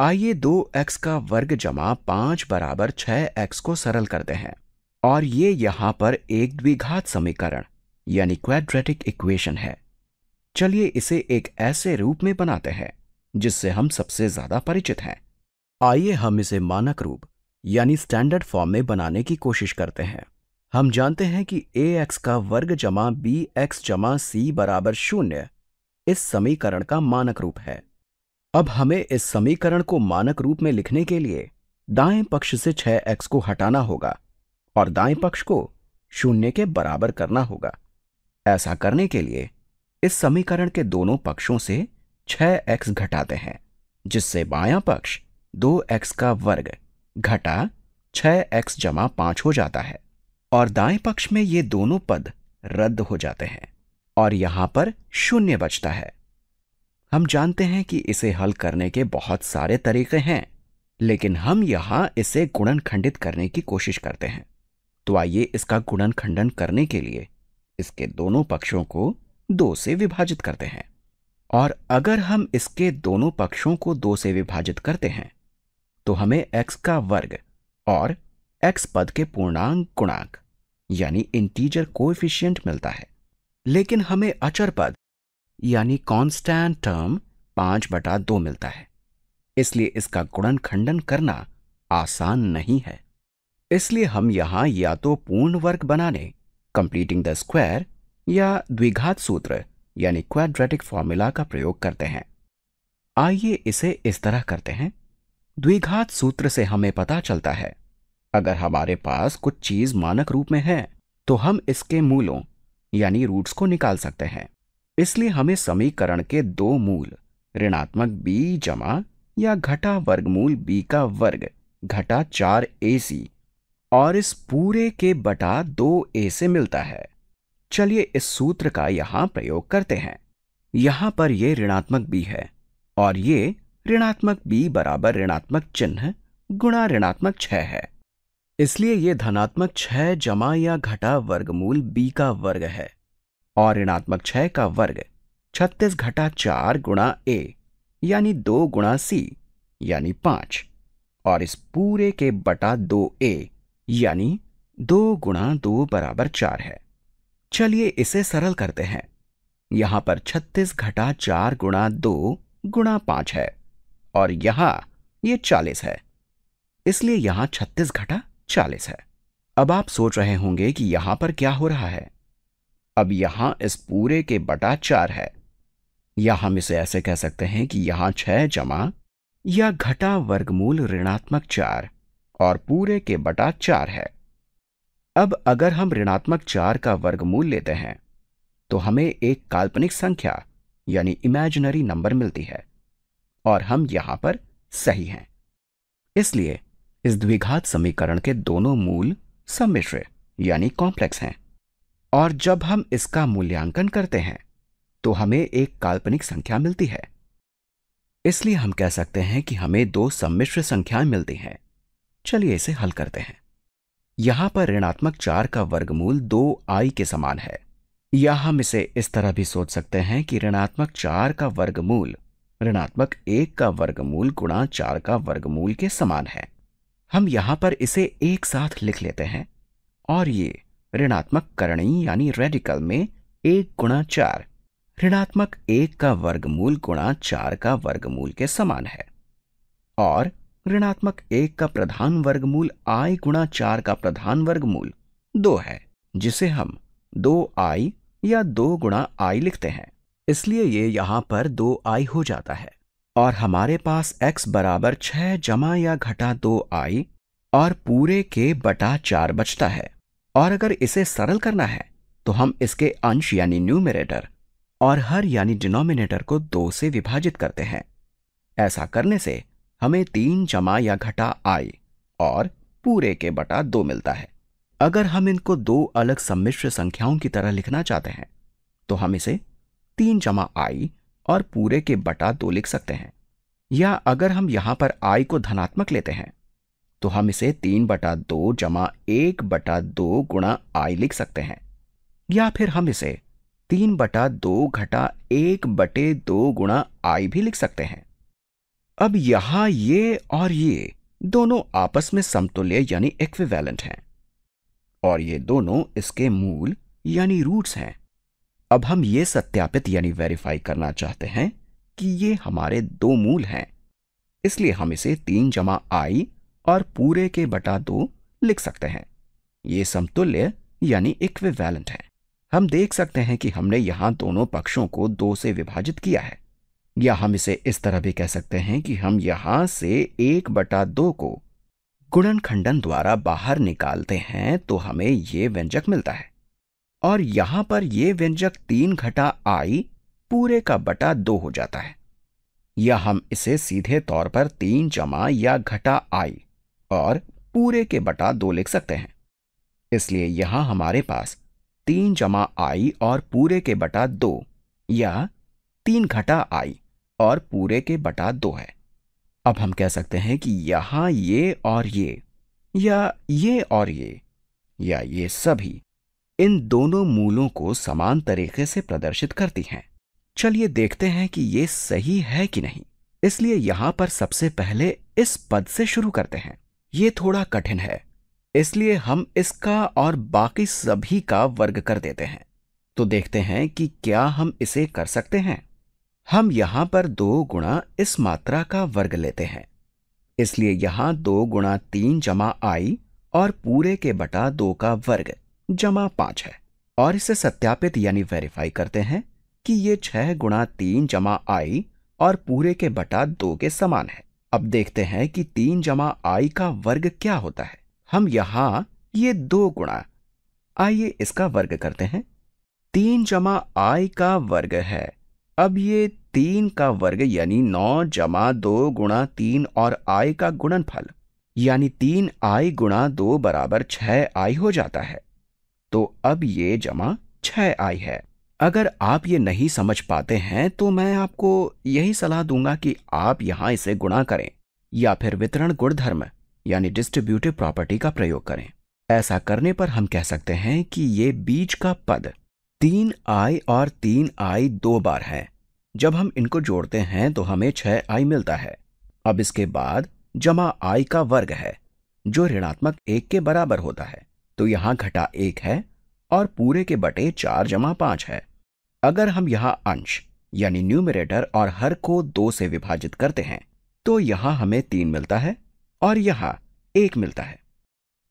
आइए 2x का वर्ग जमा 5 बराबर 6x को सरल करते हैं। और ये यहां पर एक द्विघात समीकरण यानी क्वाड्रेटिक इक्वेशन है। चलिए इसे एक ऐसे रूप में बनाते हैं जिससे हम सबसे ज्यादा परिचित हैं। आइए हम इसे मानक रूप यानी स्टैंडर्ड फॉर्म में बनाने की कोशिश करते हैं। हम जानते हैं कि ax का वर्ग जमा bx जमा c बराबर 0 इस समीकरण का मानक रूप है। अब हमें इस समीकरण को मानक रूप में लिखने के लिए दाएं पक्ष से 6x को हटाना होगा और दाएं पक्ष को 0 के बराबर करना होगा। ऐसा करने के लिए इस समीकरण के दोनों पक्षों से 6x घटाते हैं, जिससे बायां पक्ष 2x का वर्ग घटा 6x जमा 5 हो जाता है और दाएं पक्ष में ये दोनों पद रद्द हो जाते हैं और यहां पर 0 बचता है। हम जानते हैं कि इसे हल करने के बहुत सारे तरीके हैं, लेकिन हम यहां इसे गुणनखंडित करने की कोशिश करते हैं। तो आइए इसका गुणनखंडन करने के लिए इसके दोनों पक्षों को 2 से विभाजित करते हैं। और अगर हम इसके दोनों पक्षों को 2 से विभाजित करते हैं तो हमें x का वर्ग और x पद के पूर्णांक गुणांक यानी इंटीजर कोएफिशिएंट मिलता है। लेकिन हमें अचर पद यानी कांस्टेंट टर्म 5/2 मिलता है, इसलिए इसका गुणनखंडन करना आसान नहीं है। इसलिए हम यहां या तो पूर्ण वर्ग बनाने कंप्लीटिंग द स्क्वायर या द्विघात सूत्र यानी क्वाड्रेटिक फॉर्मूला का प्रयोग करते हैं। आइए इसे इस तरह करते हैं। द्विघात सूत्र से हमें पता चलता है अगर हमारे पास कुछ चीज मानक रूप में है तो हम इसके मूलों यानी रूट्स को निकाल सकते हैं। इसलिए हमें समीकरण के 2 मूल ऋणात्मक b जमा या घटा वर्गमूल b का वर्ग घटा 4ac और इस पूरे के बटा 2a से मिलता है। चलिए इस सूत्र का यहां प्रयोग करते हैं। यहां पर यह ऋणात्मक b है और ये ऋणात्मक b बराबर ऋणात्मक चिन्ह गुणा ऋणात्मक 6 है, इसलिए यह धनात्मक 6 जमा या घटा वर्गमूल b का वर्ग है और ऋणात्मक 6 का वर्ग 36 घटा 4 गुणा a यानी 2 गुणा c यानी 5 और इस पूरे के बटा 2a यानी 2 गुणा 2 बराबर 4 है। चलिए इसे सरल करते हैं। यहां पर 36 घटा 4 गुणा 2 गुणा 5 है और यहां ये 40 है, इसलिए यहां 36 घटा 40 है। अब आप सोच रहे होंगे कि यहां पर क्या हो रहा है। अब यहां इस पूरे के बटा 4 है, या हम इसे ऐसे कह सकते हैं कि यहां 6 जमा या घटा वर्गमूल ऋणात्मक 4 और पूरे के बटा 4 है। अब अगर हम ऋणात्मक 4 का वर्गमूल लेते हैं तो हमें एक काल्पनिक संख्या यानी इमेजिनरी नंबर मिलती है और हम यहां पर सही हैं। इसलिए इस द्विघात समीकरण के दोनों मूल सम्मिश्र यानी कॉम्प्लेक्स हैं और जब हम इसका मूल्यांकन करते हैं तो हमें एक काल्पनिक संख्या मिलती है। इसलिए हम कह सकते हैं कि हमें 2 सम्मिश्र संख्याएं मिलती हैं। चलिए इसे हल करते हैं। यहां पर ऋणात्मक 4 का वर्गमूल 2i के समान है, या हम इसे इस तरह भी सोच सकते हैं कि ऋणात्मक 4 का वर्गमूल ऋणात्मक 1 का वर्गमूल गुणा 4 का वर्गमूल के समान है। हम यहां पर इसे एक साथ लिख लेते हैं और ये ऋणात्मक करणी यानी रेडिकल में 1 गुणा 4 ऋणात्मक 1 का वर्गमूल गुणा 4 का वर्गमूल के समान है और ऋणात्मक 1 का प्रधान वर्गमूल i गुणा 4 का प्रधान वर्गमूल 2 है, जिसे हम 2i या 2 गुणा i लिखते हैं। इसलिए ये यहां पर 2i हो जाता है और हमारे पास x बराबर 6 जमा या घटा 2i और पूरे के बटा 4 बचता है। और अगर इसे सरल करना है तो हम इसके अंश यानी न्यूमरेटर और हर यानी डिनोमिनेटर को 2 से विभाजित करते हैं। ऐसा करने से हमें 3 जमा या घटा i और पूरे के बटा 2 मिलता है। अगर हम इनको 2 अलग सम्मिश्र संख्याओं की तरह लिखना चाहते हैं तो हम इसे 3 जमा i और पूरे के बटा 2 लिख सकते हैं, या अगर हम यहां पर i को धनात्मक लेते हैं तो हम इसे 3/2 जमा 1/2 गुणा i लिख सकते हैं, या फिर हम इसे 3/2 घटा 1/2 गुणा i भी लिख सकते हैं। अब यहां ये और ये दोनों आपस में समतुल्य यानी इक्विवेलेंट हैं और ये दोनों इसके मूल यानी रूट्स हैं। अब हम ये सत्यापित यानी वेरीफाई करना चाहते हैं कि ये हमारे दो मूल हैं, इसलिए हम इसे 3 जमा आई और पूरे के बटा 2 लिख सकते हैं। ये समतुल्य यानी इक्विवेलेंट है। हम देख सकते हैं कि हमने यहां दोनों पक्षों को 2 से विभाजित किया है, या हम इसे इस तरह भी कह सकते हैं कि हम यहां से 1/2 को गुणनखंडन द्वारा बाहर निकालते हैं तो हमें ये व्यंजक मिलता है, और यहां पर यह व्यंजक 3 घटा आई पूरे का बटा 2 हो जाता है। या हम इसे सीधे तौर पर 3 जमा या घटा आई और पूरे के बटा 2 लिख सकते हैं। इसलिए यहां हमारे पास 3 जमा आई और पूरे के बटा 2 या 3 घटा आई और पूरे के बटा 2 है। अब हम कह सकते हैं कि यहां ये और ये, या ये और ये, या ये सभी इन दोनों मूलों को समान तरीके से प्रदर्शित करती हैं। चलिए देखते हैं कि ये सही है कि नहीं। इसलिए यहां पर सबसे पहले इस पद से शुरू करते हैं। ये थोड़ा कठिन है, इसलिए हम इसका और बाकी सभी का वर्ग कर देते हैं। तो देखते हैं कि क्या हम इसे कर सकते हैं। हम यहां पर 2 गुणा इस मात्रा का वर्ग लेते हैं, इसलिए यहां 2 गुणा 3 जमा आई और पूरे के बटा 2 का वर्ग जमा 5 है, और इसे सत्यापित यानी वेरीफाई करते हैं कि ये 6 गुणा 3 जमा आई और पूरे के बटा 2 के समान है। अब देखते हैं कि 3 जमा आई का वर्ग क्या होता है। हम यहां ये 2 गुणा, आइए इसका वर्ग करते हैं। 3 जमा आई का वर्ग है, अब ये 3 का वर्ग यानी 9 जमा 2 गुणा 3 और आई का गुणनफल यानी 3 आई गुणा 2 बराबर 6 आई हो जाता है। तो अब ये जमा 6 आई है। अगर आप ये नहीं समझ पाते हैं तो मैं आपको यही सलाह दूंगा कि आप यहां इसे गुणा करें या फिर वितरण गुणधर्म यानी डिस्ट्रीब्यूटिव प्रॉपर्टी का प्रयोग करें। ऐसा करने पर हम कह सकते हैं कि ये बीच का पद 3 आई और 3 आई 2 बार है। जब हम इनको जोड़ते हैं तो हमें 6 आई मिलता है। अब इसके बाद जमा आई का वर्ग है जो ऋणात्मक 1 के बराबर होता है, तो यहां घटा 1 है और पूरे के बटे 4 जमा 5 है। अगर हम यहां अंश यानी न्यूमरेटर और हर को 2 से विभाजित करते हैं तो यहां हमें 3 मिलता है और यहां 1 मिलता है।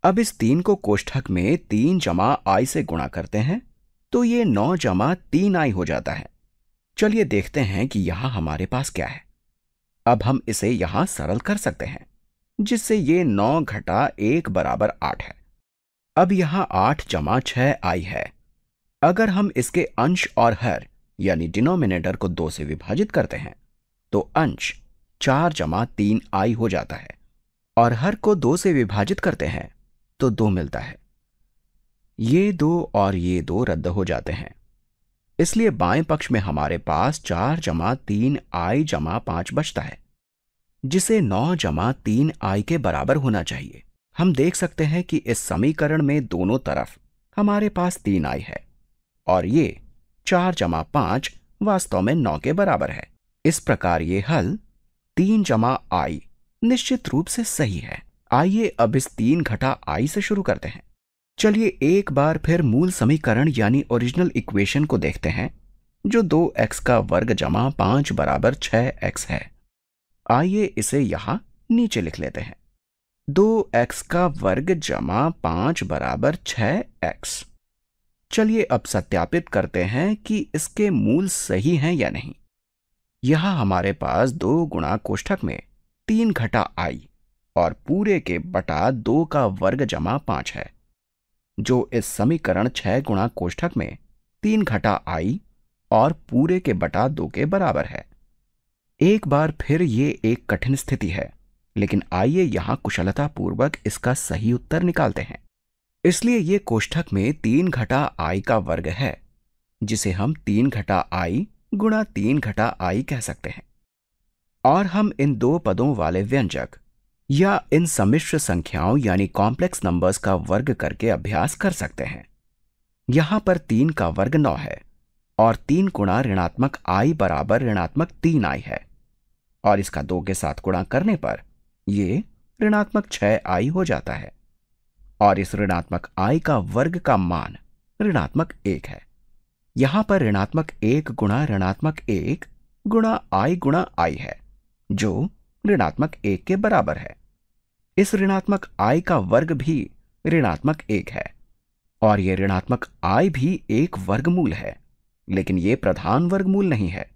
अब इस 3 को कोष्ठक में 3 जमा आई से गुणा करते हैं तो ये 9 जमा 3 आई हो जाता है। चलिए देखते हैं कि यहां हमारे पास क्या है। अब हम इसे यहां सरल कर सकते हैं, जिससे ये 9 घटा 1 बराबर 8 है। अब यहां 8 जमा 6 आई है। अगर हम इसके अंश और हर यानी डिनोमिनेटर को 2 से विभाजित करते हैं तो अंश 4 जमा 3 आई हो जाता है, और हर को 2 से विभाजित करते हैं तो 2 मिलता है। ये 2 और ये 2 रद्द हो जाते हैं, इसलिए बाएं पक्ष में हमारे पास 4 जमा 3 आई जमा 5 बचता है, जिसे 9 जमा 3 आई के बराबर होना चाहिए। हम देख सकते हैं कि इस समीकरण में दोनों तरफ हमारे पास 3 आई है और ये 4 जमा 5 वास्तव में 9 के बराबर है। इस प्रकार ये हल 3 जमा आई निश्चित रूप से सही है। आइए अब इस 3 घटा आई से शुरू करते हैं। चलिए एक बार फिर मूल समीकरण यानी ओरिजिनल इक्वेशन को देखते हैं, जो 2x का वर्ग जमा 5 बराबर 6x है। आइए इसे यहां नीचे लिख लेते हैं। 2x का वर्ग जमा 5 बराबर 6x। चलिए अब सत्यापित करते हैं कि इसके मूल सही हैं या नहीं। यहां हमारे पास 2 गुणा कोष्ठक में 3 घटा आई और पूरे के बटा 2 का वर्ग जमा 5 है, जो इस समीकरण 6 गुणा कोष्ठक में 3 घटा आई और पूरे के बटा 2 के बराबर है। एक बार फिर ये एक कठिन स्थिति है, लेकिन आइए यहां कुशलतापूर्वक इसका सही उत्तर निकालते हैं। इसलिए ये कोष्ठक में 3 घटा आई का वर्ग है, जिसे हम 3 घटा आई गुणा 3 घटा आई कह सकते हैं, और हम इन 2 पदों वाले व्यंजक या इन सम्मिश्र संख्याओं यानी कॉम्प्लेक्स नंबर्स का वर्ग करके अभ्यास कर सकते हैं। यहां पर 3 का वर्ग 9 है और 3 गुणा ऋणात्मक आई बराबर ऋणात्मक 3 आई है। और इसका 2 के साथ गुणा करने पर ये ऋणात्मक 6i हो जाता है। और इस ऋणात्मक i का वर्ग का मान ऋणात्मक 1 है। यहां पर ऋणात्मक 1 गुणा ऋणात्मक 1 गुणा i है, जो ऋणात्मक 1 के बराबर है। इस ऋणात्मक i का वर्ग भी ऋणात्मक 1 है और यह ऋणात्मक i भी एक वर्गमूल है, लेकिन यह प्रधान वर्गमूल नहीं है,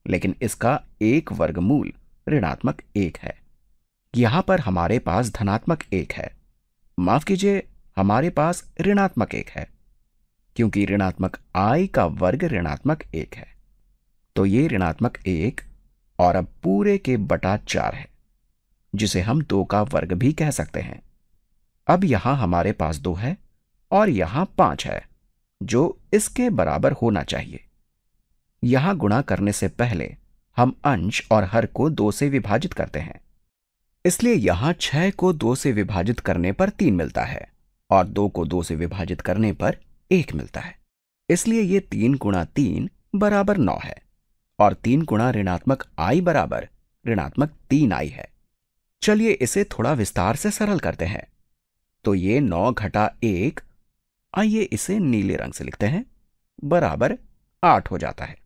लेकिन इसका एक वर्गमूल ऋणात्मक 1 है। यहां पर हमारे पास धनात्मक 1 है, माफ कीजिए, हमारे पास ऋणात्मक 1 है, क्योंकि ऋणात्मक i का वर्ग ऋणात्मक 1 है। तो ये ऋणात्मक 1 और अब पूरे के बटा 4 है, जिसे हम 2 का वर्ग भी कह सकते हैं। अब यहां हमारे पास 2 है और यहां 5 है, जो इसके बराबर होना चाहिए। यहां गुणा करने से पहले हम अंश और हर को 2 से विभाजित करते हैं, इसलिए यहां 6 को 2 से विभाजित करने पर 3 मिलता है और 2 को 2 से विभाजित करने पर 1 मिलता है। इसलिए ये 3 गुणा 3 बराबर 9 है और 3 गुणा ऋणात्मक i बराबर ऋणात्मक 3i है। चलिए इसे थोड़ा विस्तार से सरल करते हैं। तो ये 9 घटा 1, आइए इसे नीले रंग से लिखते हैं, बराबर 8 हो जाता है।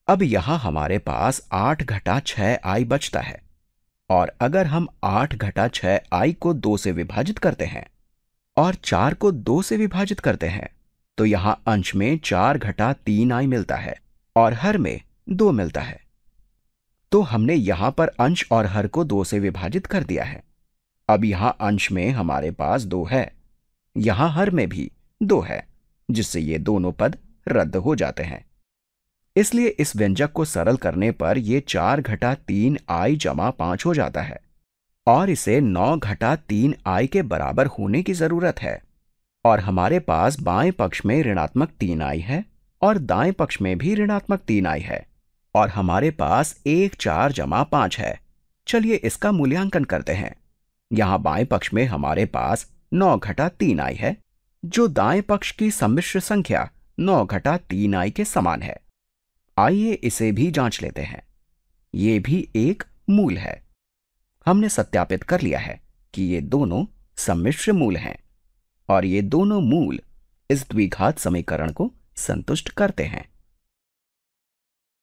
अब यहां हमारे पास 8 घटा 6i बचता है और अगर हम 8 घटा 6i को 2 से विभाजित करते हैं और 4 को 2 से विभाजित करते हैं, तो यहां अंश में 4 घटा 3i मिलता है और हर में 2 मिलता है। तो हमने यहां पर अंश और हर को 2 से विभाजित कर दिया है। अब यहां अंश में हमारे पास 2 है, यहां हर में भी 2 है, जिससे ये दोनों पद रद्द हो जाते हैं। इसलिए इस व्यंजक को सरल करने पर यह 4 घटा 3i जमा 5 हो जाता है और इसे 9 घटा 3i के बराबर होने की जरूरत है। और हमारे पास बाएं पक्ष में ऋणात्मक 3i है और दाएं पक्ष में भी ऋणात्मक 3i है और हमारे पास 1 4 जमा 5 है। चलिए इसका मूल्यांकन करते हैं। यहां बाएं पक्ष में हमारे पास 9 घटा 3i है, जो दाएं पक्ष की सम्मिश्र संख्या 9 घटा 3i के समान है। आइए इसे भी जांच लेते हैं। ये भी एक मूल है। हमने सत्यापित कर लिया है कि ये दोनों सम्मिश्र मूल हैं और ये दोनों मूल इस द्विघात समीकरण को संतुष्ट करते हैं।